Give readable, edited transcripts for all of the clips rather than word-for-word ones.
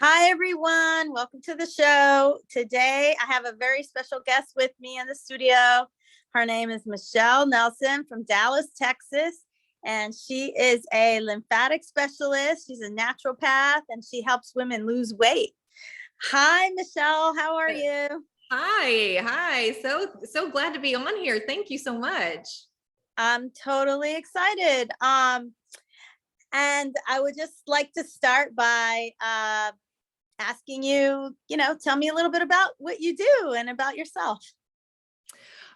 Hi, everyone. Welcome to the show. Today, I have a very special guest with me in the studio. Her name is Michele Nelson from Dallas, Texas, and she is a lymphatic specialist. She's a naturopath, and she helps women lose weight. Hi, Michele. How are you? Hi. So glad to be on here. Thank you so much. I'm totally excited. And I would just like to start by asking you, tell me a little bit about what you do and about yourself.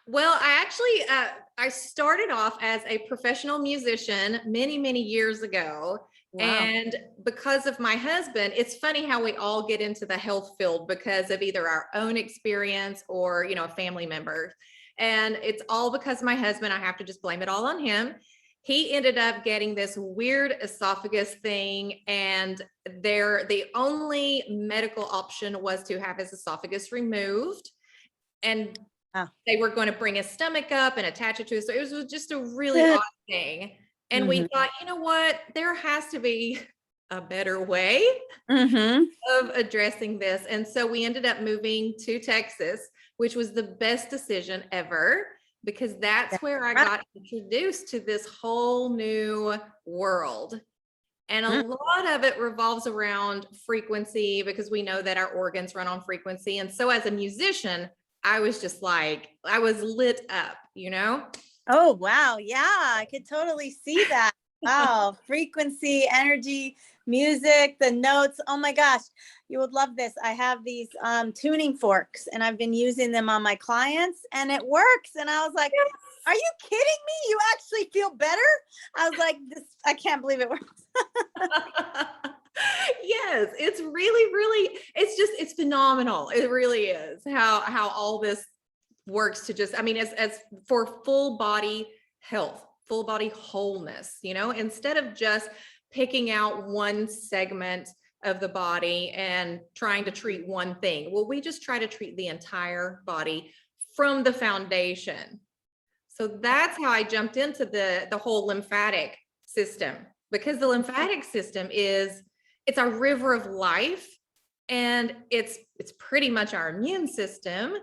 Well, I started off as a professional musician many years ago. Wow. And because of my husband, it's funny how we all get into the health field because of either our own experience or, a family member. And it's all because of my husband. I have to just blame it all on him. He ended up getting this weird esophagus thing, and the only medical option was to have his esophagus removed. And they were going to bring his stomach up and attach it to us. So it was just a really odd thing. And we thought, you know what, there has to be a better way of addressing this. And so we ended up moving to Texas, which was the best decision ever, because that's where I got introduced to this whole new world. And a lot of it revolves around frequency, because we know that our organs run on frequency. And so as a musician, I was just like, I was lit up, Oh, wow. Yeah, I could totally see that. Wow. Frequency, energy, music, the notes. Oh my gosh, you would love this. I have these tuning forks, and I've been using them on my clients, and it works. And I was like, are you kidding me? You actually feel better? I was like, I can't believe it works. Yes, it's really, it's phenomenal. It really is how all this works to just, as for full body health, full body wholeness, instead of just picking out one segment of the body and trying to treat one thing. Well, we just try to treat the entire body from the foundation. So that's how I jumped into the whole lymphatic system, because the lymphatic system it's our river of life, and it's pretty much our immune system.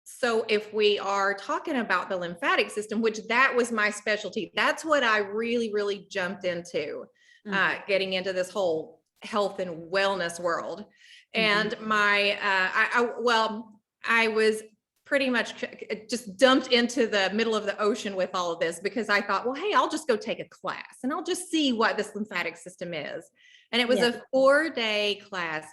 So if we are talking about the lymphatic system, which that was my specialty, that's what I really jumped into, getting into this whole health and wellness world. And I was pretty much just dumped into the middle of the ocean with all of this, because I thought, well, hey, I'll just go take a class and I'll just see what this lymphatic system is. And it was a 4-day class,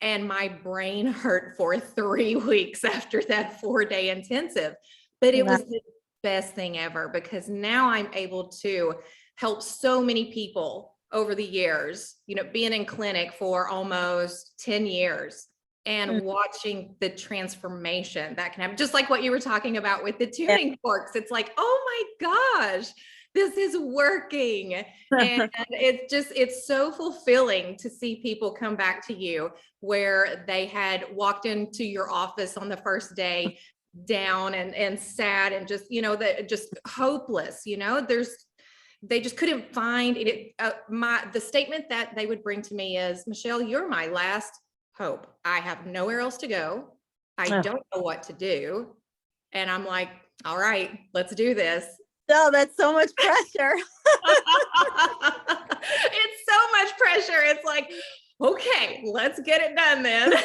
and my brain hurt for 3 weeks after that 4-day intensive. But it was the best thing ever, because now I'm able to help so many people over the years, being in clinic for almost 10 years and watching the transformation that can happen. Just like what you were talking about with the tuning forks. It's like, oh my gosh, this is working. And it's so fulfilling to see people come back to you where they had walked into your office on the first day down and sad and just, just hopeless, they just couldn't find it. The statement that they would bring to me is, Michele, you're my last hope. I have nowhere else to go. I don't know what to do. And I'm like, all right, let's do this. Oh, that's so much pressure. It's so much pressure. It's like, okay, let's get it done then. But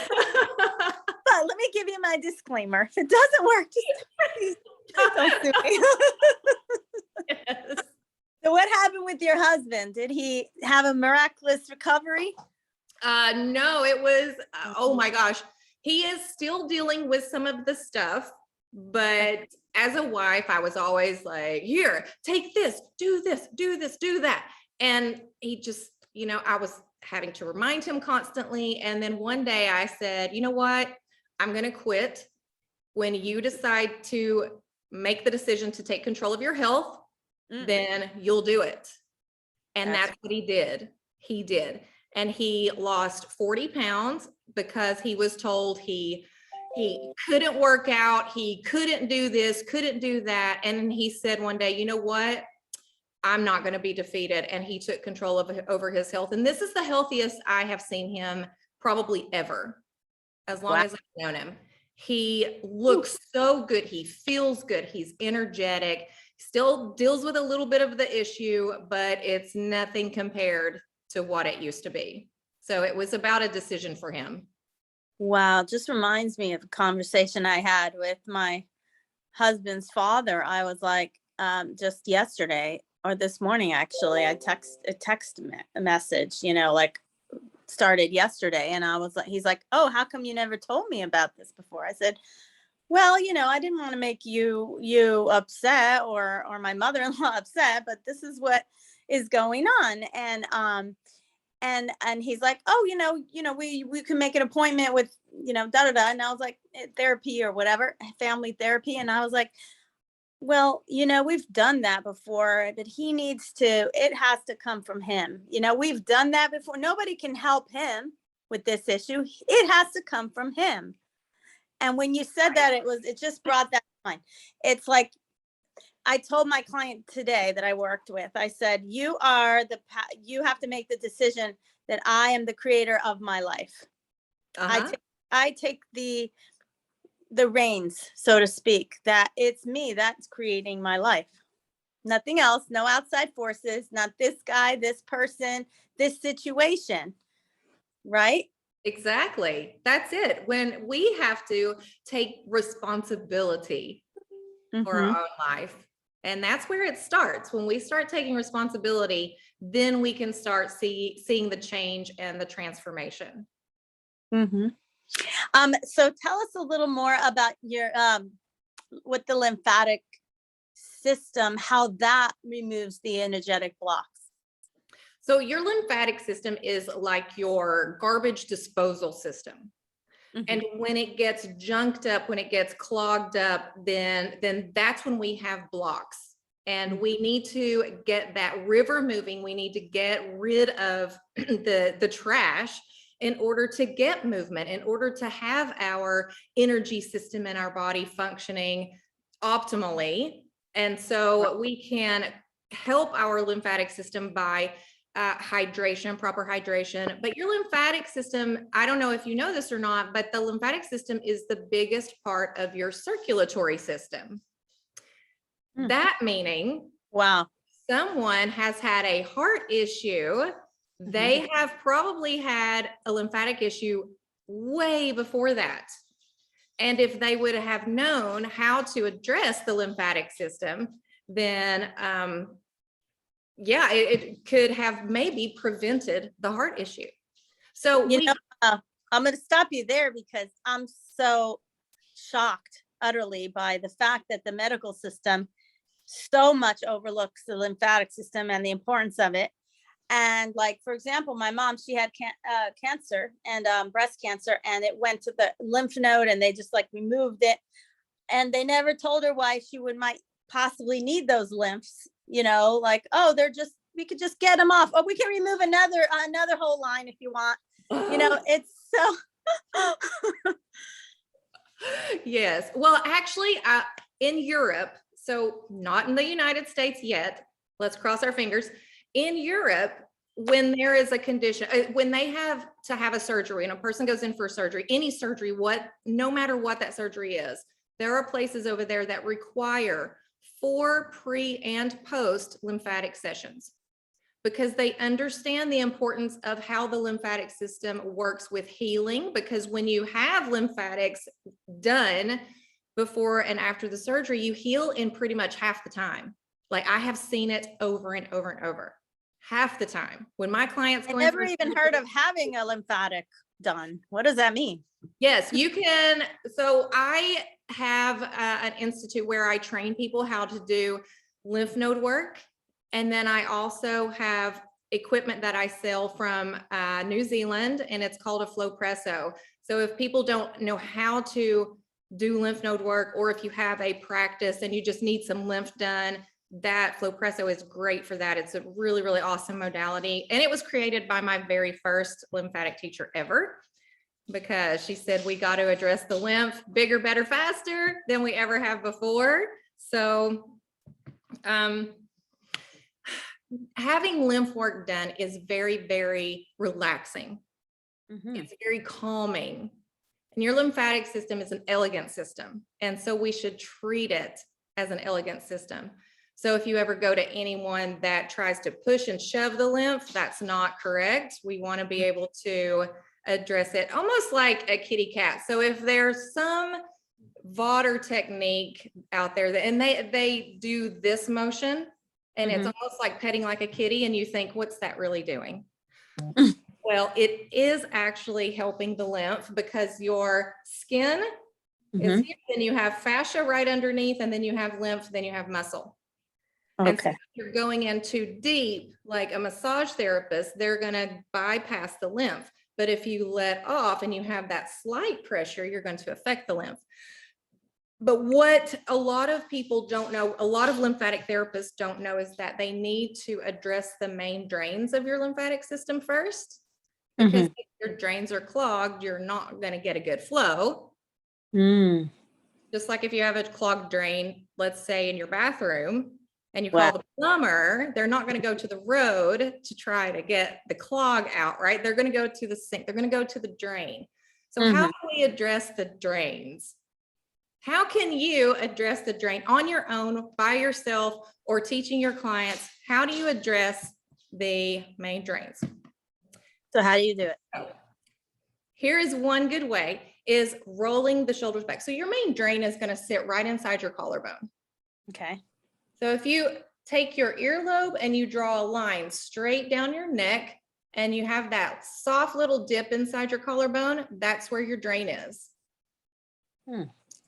let me give you my disclaimer. If it doesn't work, just don't sue me. Yes. So what happened with your husband? Did he have a miraculous recovery? No, it was, oh my gosh. He is still dealing with some of the stuff, but as a wife, I was always like, here, take this, do that. And he just, I was having to remind him constantly. And then one day I said, you know what? I'm going to quit. When you decide to make the decision to take control of your health, then you'll do it. And that's what he did. He did. And he lost 40 pounds because he was told he couldn't work out. He couldn't do this, couldn't do that. And he said one day, you know what? I'm not going to be defeated. And he took control over his health. And this is the healthiest I have seen him probably ever, as long Wow. as I've known him. He looks so good. He feels good. He's energetic, still deals with a little bit of the issue, but it's nothing compared to what it used to be. So it was about a decision for him. Wow. Just reminds me of a conversation I had with my husband's father. I was like, just yesterday or this morning, actually, I text a message, like started yesterday. And I was like, he's like, oh, how come you never told me about this before? I said, well, I didn't want to make you upset or my mother-in-law upset, but this is what is going on. And he's like, oh, we can make an appointment with, da da da. And I was like, therapy or whatever, family therapy. And I was like, well, we've done that before, but it has to come from him. We've done that before. Nobody can help him with this issue. It has to come from him. And when you said that, it just brought that to mind. It's like, I told my client today that I worked with, I said, you have to make the decision that I am the creator of my life. I take the reins, so to speak, that it's me that's creating my life. Nothing else, no outside forces, not this guy, this person, this situation. Right? Exactly. That's it. When we have to take responsibility for our own life. And that's where it starts. When we start taking responsibility, then we can start seeing the change and the transformation. So tell us a little more about your with the lymphatic system, how that removes the energetic blocks. So your lymphatic system is like your garbage disposal system. And when it gets junked up, when it gets clogged up, then that's when we have blocks. And we need to get that river moving. We need to get rid of the trash in order to get movement, in order to have our energy system in our body functioning optimally. And so we can help our lymphatic system by hydration, proper hydration. But your lymphatic system, I don't know if you know this or not, but the lymphatic system is the biggest part of your circulatory system. That meaning, wow, someone has had a heart issue. They have probably had a lymphatic issue way before that. And if they would have known how to address the lymphatic system, then it could have maybe prevented the heart issue. So I'm going to stop you there because I'm so shocked utterly by the fact that the medical system so much overlooks the lymphatic system and the importance of it. And like, for example, my mom, she had cancer and breast cancer, and it went to the lymph node and they just like removed it. And they never told her why she might possibly need those lymphs, like, oh, we could just get them off. Oh, we can remove another whole line if you want. It's so. Yes. Well, actually, in Europe, so not in the United States yet, let's cross our fingers. In Europe, when there is a condition, when they have to have a surgery and a person goes in for surgery, any surgery, no matter what that surgery is, there are places over there that require 4 pre and post lymphatic sessions because they understand the importance of how the lymphatic system works with healing. Because when you have lymphatics done before and after the surgery, you heal in pretty much half the time. Like I have seen it over and over and over. Half the time when my clients I never even heard of having a lymphatic done. What does that mean? Yes, you can. So I have an institute where I train people how to do lymph node work. And then I also have equipment that I sell from New Zealand, and it's called a flow presso. So if people don't know how to do lymph node work, or if you have a practice and you just need some lymph done, that flow presso is great for that. It's a really, really awesome modality. And it was created by my very first lymphatic teacher ever, because she said, we got to address the lymph bigger, better, faster than we ever have before. So having lymph work done is very, very relaxing. It's very calming. And your lymphatic system is an elegant system. And so we should treat it as an elegant system. So if you ever go to anyone that tries to push and shove the lymph, that's not correct. We want to be able to address it almost like a kitty cat. So if there's some Vater technique out there and they do this motion and it's almost like petting like a kitty, and you think, what's that really doing? Well, it is actually helping the lymph because your skin is here, then you have fascia right underneath, and then you have lymph, then you have muscle. And so if you're going in too deep, like a massage therapist, they're going to bypass the lymph. But if you let off and you have that slight pressure, you're going to affect the lymph. But what a lot of people don't know, a lot of lymphatic therapists don't know, is that they need to address the main drains of your lymphatic system first. Because if your drains are clogged, you're not going to get a good flow. Just like if you have a clogged drain, let's say in your bathroom, and you call the plumber, they're not going to go to the road to try to get the clog out, right? They're going to go to the sink. They're going to go to the drain. So how do we address the drains? How can you address the drain on your own, by yourself, or teaching your clients? How do you address the main drains? So how do you do it? Here is one good way, is rolling the shoulders back. So your main drain is going to sit right inside your collarbone. Okay. So if you take your earlobe and you draw a line straight down your neck, and you have that soft little dip inside your collarbone, that's where your drain is.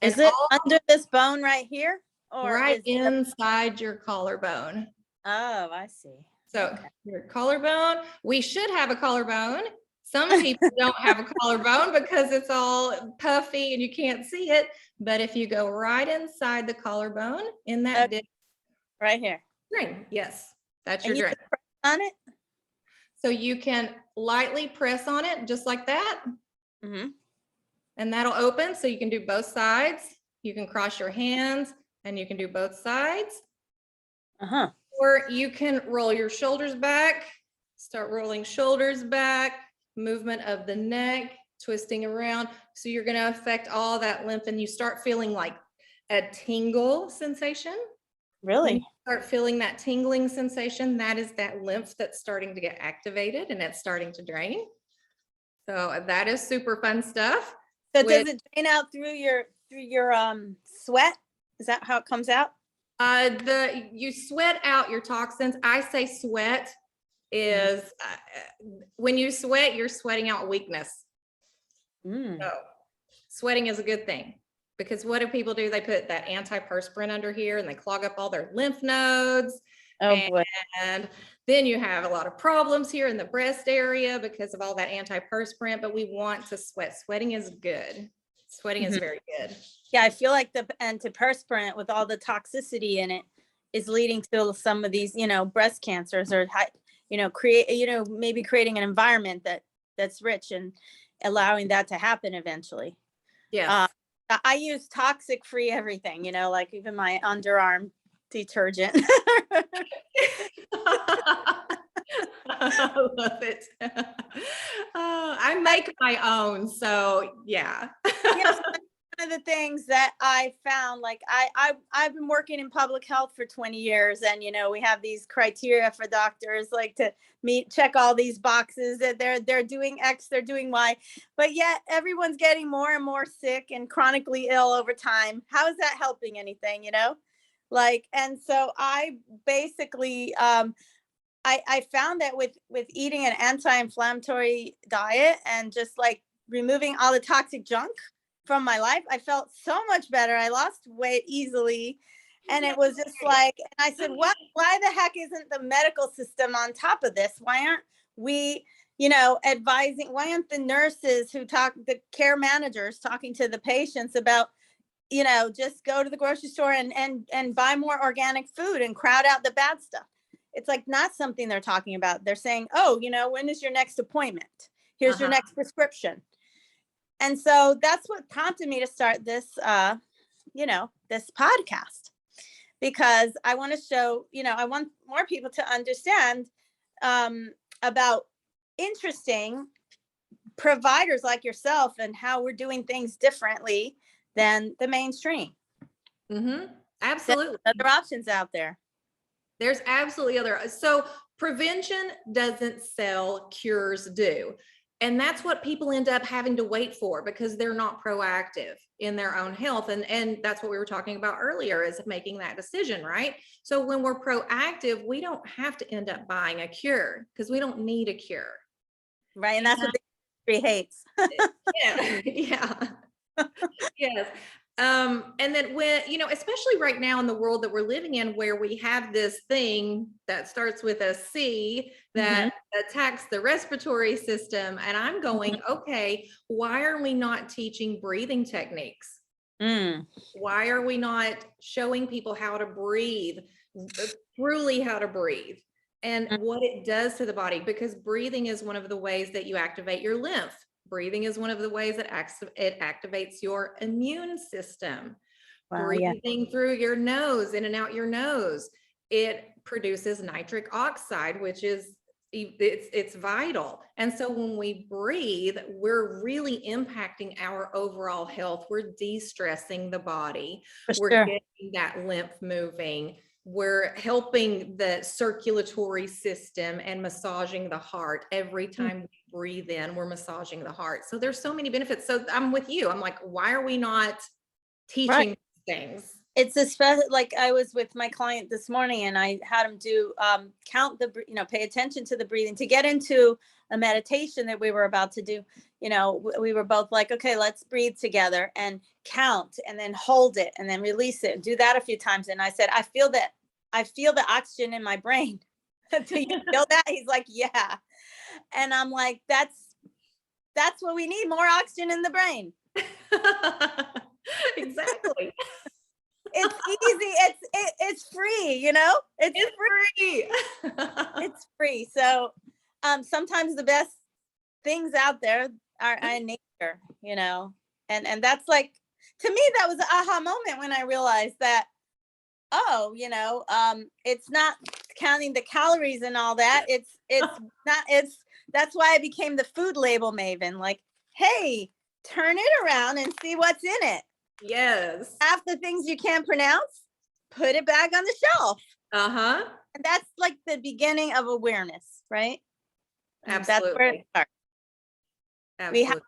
Is it under this bone right here? Or right inside your collarbone. Oh, I see. So your collarbone, we should have a collarbone. Some people don't have a collarbone because it's all puffy and you can't see it. But if you go right inside the collarbone in that dip, right here. Drain. Yes, that's your drain. On it? So you can lightly press on it just like that. And that'll open. So you can do both sides. You can cross your hands and you can do both sides. Or you can roll your shoulders back, start rolling shoulders back, movement of the neck, twisting around. So you're going to affect all that lymph, and you start feeling like a tingle sensation. Really? When you start feeling that tingling sensation, that is that lymph that's starting to get activated and it's starting to drain. So that is super fun stuff. So does it drain out through your sweat? Is that how it comes out? You sweat out your toxins. I say sweat is when you sweat, you're sweating out weakness. So sweating is a good thing, because what do people do? They put that antiperspirant under here and they clog up all their lymph nodes. Boy. And then you have a lot of problems here in the breast area because of all that antiperspirant, but we want to sweat. Sweating is good. Sweating is very good. Yeah, I feel like the antiperspirant with all the toxicity in it is leading to some of these, breast cancers, or maybe creating an environment that's rich and allowing that to happen eventually. Yeah. I use toxic free everything, like even my underarm detergent. I love it. I make my own, so yeah. Yes, one of the things that I found, like I've been working in public health for 20 years, and we have these criteria for doctors, like to check all these boxes that they're doing X, they're doing Y, but yet everyone's getting more and more sick and chronically ill over time. How is that helping anything? And so I basically I found that with eating an anti-inflammatory diet and just like removing all the toxic junk from my life, I felt so much better. I lost weight easily. And it was just like, and I said, why the heck isn't the medical system on top of this? Why aren't we, advising, why aren't the nurses the care managers talking to the patients about, just go to the grocery store and buy more organic food and crowd out the bad stuff? It's like not something they're talking about. They're saying, oh, when is your next appointment? Here's your next prescription. And so that's what prompted me to start this, this podcast, because I want to show, I want more people to understand about interesting providers like yourself and how we're doing things differently than the mainstream. Absolutely. There's other options out there. There's absolutely other. So prevention doesn't sell, cures do. And that's what people end up having to wait for because they're not proactive in their own health. And that's what we were talking about earlier, is making that decision, right? So when we're proactive, we don't have to end up buying a cure because we don't need a cure. Right. And that's what the industry hates. Yeah. Yeah. Yes. And then when, especially right now in the world that we're living in, where we have this thing that starts with a C that attacks the respiratory system. And I'm going, okay, why are we not teaching breathing techniques? Why are we not showing people how to breathe, truly how to breathe and what it does to the body? Because breathing is one of the ways that you activate your lymph. Breathing is one of the ways that it activates your immune system. Wow, breathing through your nose, in and out your nose, it produces nitric oxide, which is it's vital. And so when we breathe, we're really impacting our overall health. We're de-stressing the body. We're getting that lymph moving. We're helping the circulatory system and massaging the heart. Every time we breathe in, we're massaging the heart. So there's so many benefits. So I'm with you. I'm like, why are we not teaching things? It's especially like I was with my client this morning and I had him do count the, pay attention to the breathing to get into a meditation that we were about to do. We were both like, okay, let's breathe together and count and then hold it and then release it. Do that a few times. And I said, I feel the oxygen in my brain. Do you feel that? He's like, yeah. And I'm like, that's what we need, more oxygen in the brain. Exactly. It's easy. It's free, it's free. It's free. So sometimes the best things out there are in nature, and that's like, to me, that was an aha moment when I realized that, it's not counting the calories and all that. That's why I became the food label maven. Like, hey, turn it around and see what's in it. Yes. Half the things you can't pronounce, put it back on the shelf. And that's like the beginning of awareness, right? Absolutely. That's where it starts. Absolutely. We have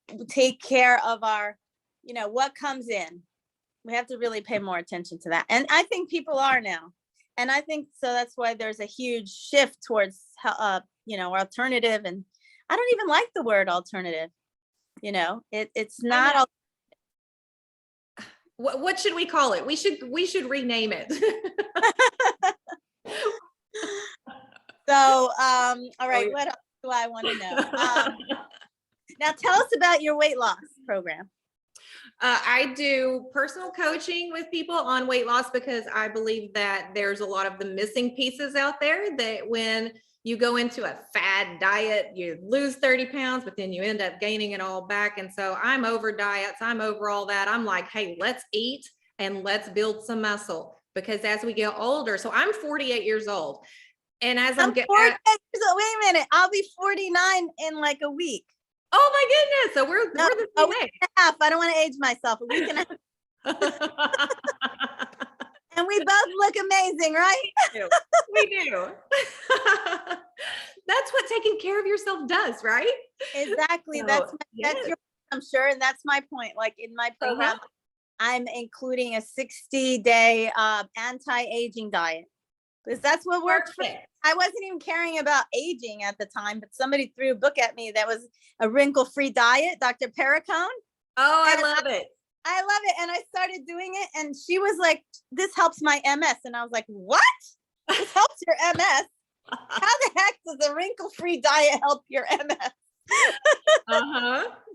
to take care of our, what comes in. We have to really pay more attention to that. And I think people are now. And I think so that's why there's a huge shift towards, alternative. And I don't even like the word alternative. It's not. What should we call it? We should rename it. So, all right. What else do I want to know? Now tell us about your weight loss program. I do personal coaching with people on weight loss because I believe that there's a lot of the missing pieces out there that when you go into a fad diet, you lose 30 pounds, but then you end up gaining it all back. And so I'm over diets. I'm over all that. I'm like, hey, let's eat and let's build some muscle, because as we get older, so I'm 48 years old. And as I'm getting, wait a minute, I'll be 49 in like a week. Oh my goodness. So we're the same age. Half. I don't want to age myself. A week and a half. And we both look amazing, right? We do. That's what taking care of yourself does, right? Exactly. So, that's your, I'm sure. And that's my point. Like in my program, I'm including a 60-day anti-aging diet, because that's what worked for me. I wasn't even caring about aging at the time, but somebody threw a book at me that was a wrinkle-free diet, Dr. Perricone. Oh, I love it. I love it. And I started doing it. And she was like, this helps my MS. And I was like, what? This helps your MS? How the heck does a wrinkle-free diet help your MS?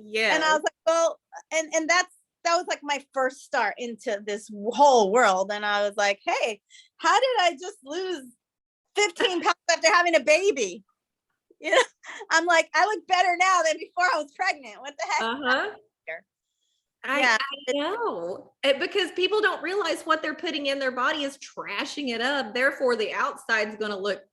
Yeah. And I was like, well, and that was like my first start into this whole world. And I was like, hey, how did I just lose 15 pounds after having a baby? I'm like, I look better now than before I was pregnant. What the heck? I know, because people don't realize what they're putting in their body is trashing it up. Therefore, the outside's going to look,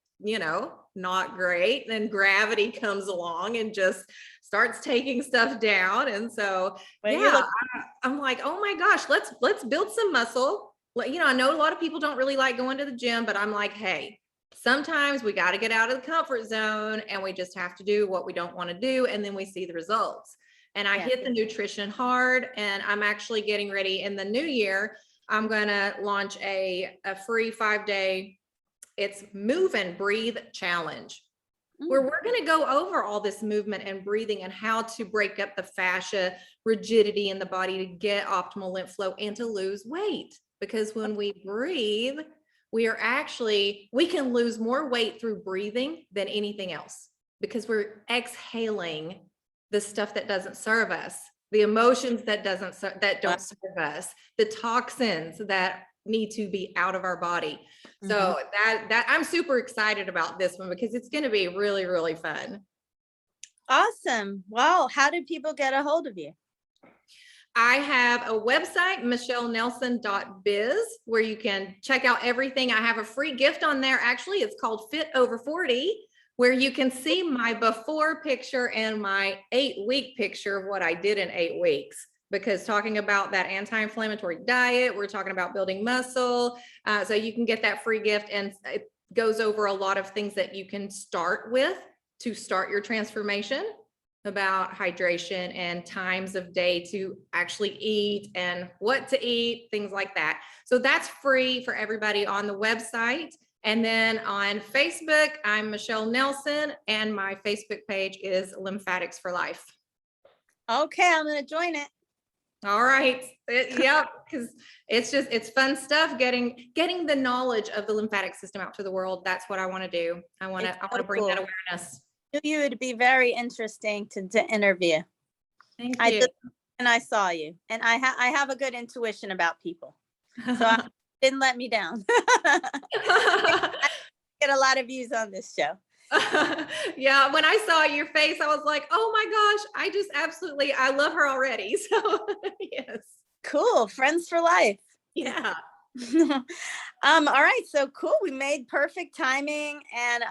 not great. Then gravity comes along and just starts taking stuff down. And so, I'm like, oh my gosh, let's build some muscle. You know, I know a lot of people don't really like going to the gym, but I'm like, hey, sometimes we got to get out of the comfort zone and we just have to do what we don't want to do. And then we see the results. And I hit the nutrition hard, and I'm actually getting ready in the new year. I'm going to launch a free 5-day, it's Move and Breathe Challenge, where we're going to go over all this movement and breathing and how to break up the fascia rigidity in the body to get optimal lymph flow and to lose weight. Because when we breathe, we can lose more weight through breathing than anything else, because we're exhaling the stuff that doesn't serve us, the emotions that don't serve us, the toxins that need to be out of our body. So that I'm super excited about this one, because it's going to be really, really fun. Awesome. Well, how do people get a hold of you? I have a website, michellenelson.biz, where you can check out everything. I have a free gift on there. Actually, it's called Fit Over 40, where you can see my before picture and my 8-week picture of what I did in 8 weeks. Because talking about that anti-inflammatory diet, we're talking about building muscle. So you can get that free gift, and it goes over a lot of things that you can start with to start your transformation, about hydration and times of day to actually eat and what to eat, things like that. So that's free for everybody on the website. And then on Facebook, I'm Michele Nelson, and my Facebook page is Lymphatics for Life. Okay, I'm going to join it. All right. Because it's fun stuff, getting the knowledge of the lymphatic system out to the world. That's what I want to do. I want to bring that awareness. You would be very interesting to interview. Thank you. I saw you, and I have a good intuition about people, so I didn't let me down. I get a lot of views on this show. Yeah, when I saw your face, I was like, oh my gosh, I love her already. So yes. Cool. Friends for life. Yeah. All right. So cool. We made perfect timing. And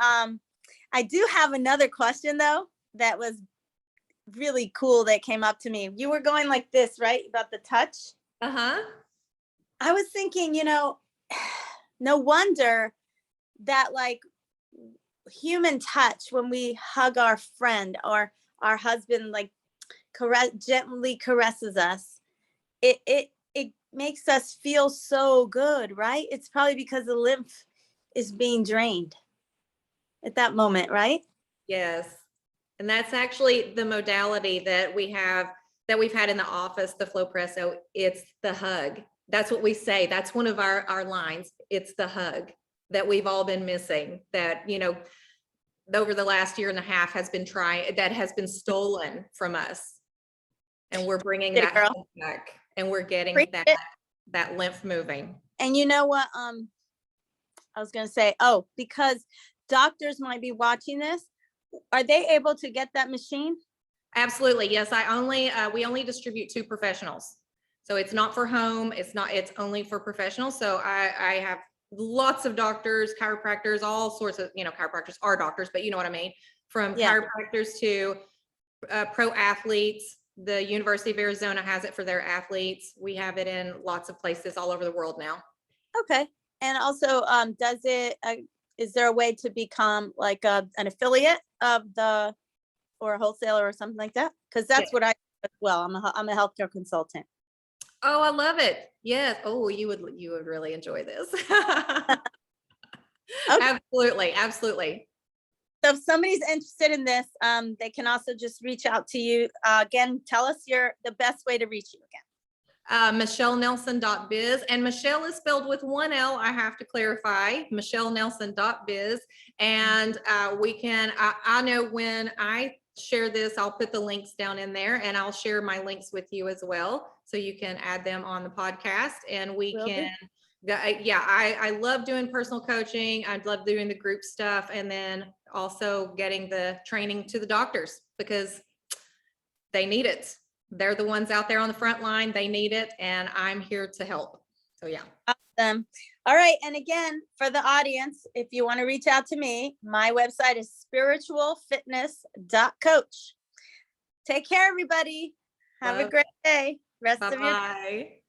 I do have another question, though, that was really cool that came up to me. You were going like this, right? About the touch. Uh-huh. I was thinking, no wonder that like human touch, when we hug our friend or our husband, like gently caresses us, it makes us feel so good, right? It's probably because the lymph is being drained at that moment, right? Yes. And that's actually the modality that we've had in the office, the Flow Presso. It's the hug. That's what we say. That's one of our lines. It's the hug that we've all been missing, that, over the last year and a half has been stolen from us. And we're bringing that back, and we're getting that lymph moving. And you know what? I was going to say, because doctors might be watching this, are they able to get that machine? Absolutely. Yes. We only distribute to professionals. So it's not for home. It's only for professionals. So I have lots of doctors, chiropractors, all sorts of, chiropractors are doctors, but you know what I mean? From chiropractors to pro athletes. The University of Arizona has it for their athletes. We have it in lots of places all over the world now. Okay. And also, is there a way to become like an affiliate of or a wholesaler or something like that? Because that's what I do as well. I'm a healthcare consultant. Oh, I love it. Yes. Oh, you would really enjoy this. Okay. Absolutely. So if somebody's interested in this, they can also just reach out to you. Again, tell us the best way to reach you again. MichelleNelson.biz, and Michele is spelled with one L. I have to clarify. MichelleNelson.biz, and I know when I share this, I'll put the links down in there, and I'll share my links with you as well, so you can add them on the podcast, and we can. I love doing personal coaching. I love doing the group stuff, and then also getting the training to the doctors, because they need it. They're the ones out there on the front line. They need it, and I'm here to help. So yeah. Awesome. All right. And again, for the audience, if you want to reach out to me, my website is spiritualfitness.coach. Take care, everybody. Have a great day. Rest of your Bye-bye.